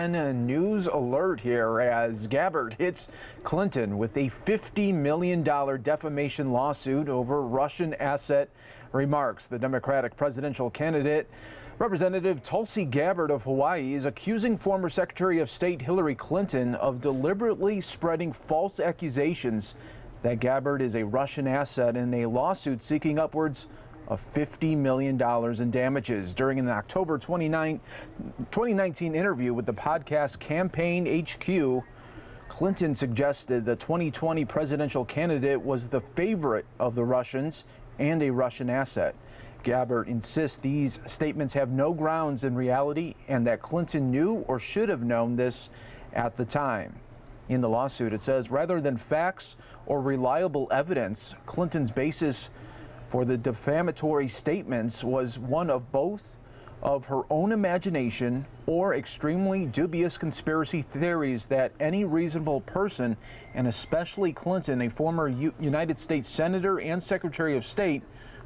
again, news alert here as Gabbard hits Clinton with a $50 million defamation lawsuit over Russian asset remarks. The Democratic presidential candidate, Representative Tulsi Gabbard of Hawaii, is accusing former Secretary of State Hillary Clinton of deliberately spreading false accusations that Gabbard is a Russian asset in a lawsuit seeking upwards of $50 million in damages. During an October 2019 interview with the podcast Campaign HQ, Clinton suggested the 2020 presidential candidate was the favorite of the Russians and a Russian asset. Gabbard insists these statements have no grounds in reality and that Clinton knew or should have known this at the time. In the lawsuit, it says rather than facts or reliable evidence, Clinton's basis for the defamatory statements was one of both of her own imagination or extremely dubious conspiracy theories that any reasonable person, and especially Clinton, a former United States Senator and Secretary of State,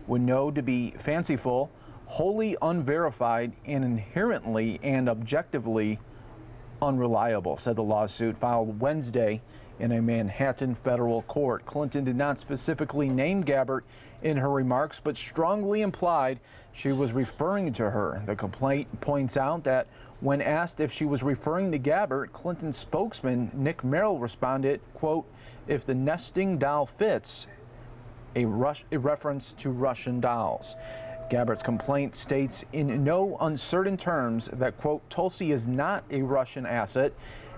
would know to be fanciful, wholly unverified, and inherently and objectively unreliable, said the lawsuit filed Wednesday in a Manhattan federal court. Clinton did not specifically name Gabbard in her remarks, but strongly implied she was referring to her. The complaint points out that when asked if she was referring to Gabbard, Clinton's spokesman, Nick Merrill, responded, quote, "If the nesting doll fits," a reference to Russian dolls. Gabbard's complaint states in no uncertain terms that, quote, "Tulsi is not a Russian asset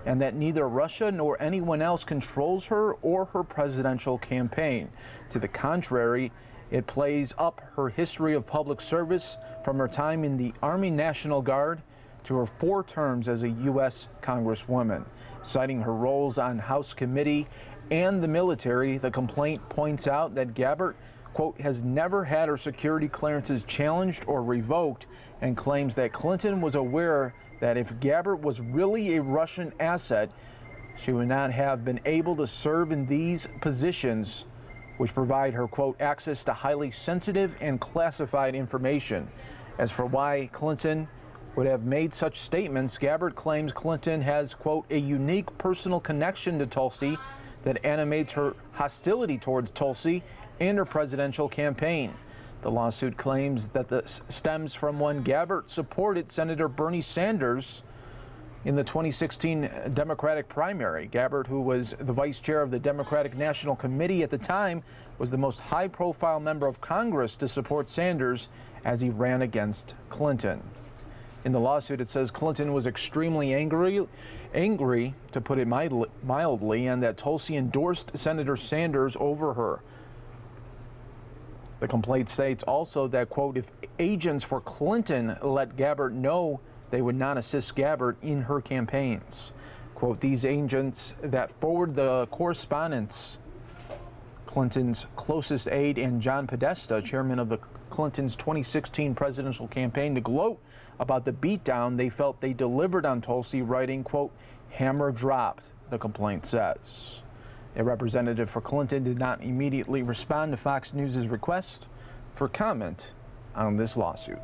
and that neither Russia nor anyone else controls her or her presidential campaign. To the contrary, it plays up her history of public service from her time in the Army National Guard to her 4 terms as a U.S. Congresswoman." Citing her roles on House committee and the military, the complaint points out that Gabbard, quote, "has never had her security clearances challenged or revoked," and claims that Clinton was aware that if Gabbard was really a Russian asset, she would not have been able to serve in these positions, which provide her, quote, "access to highly sensitive and classified information." As for why Clinton would have made such statements, Gabbard claims Clinton has, quote, "a unique personal connection to Tulsi that animates her hostility towards Tulsi and her presidential campaign." The lawsuit claims that this stems from when Gabbard supported Senator Bernie Sanders in the 2016 Democratic primary. Gabbard, who was the vice chair of the Democratic National Committee at the time, was the most high-profile member of Congress to support Sanders as he ran against Clinton. In the lawsuit, it says Clinton was extremely angry, to put it mildly, and that Tulsi endorsed Senator Sanders over her. The complaint states also that, quote, "if agents for Clinton let Gabbard know they would not assist Gabbard in her campaigns," quote, "these agents that forward the correspondence." Clinton's closest aide and John Podesta, chairman of the Clinton's 2016 presidential campaign, to gloat about the beatdown they felt they delivered on Tulsi, writing, quote, "hammer dropped," the complaint says. A representative for Clinton did not immediately respond to Fox News' request for comment on this lawsuit.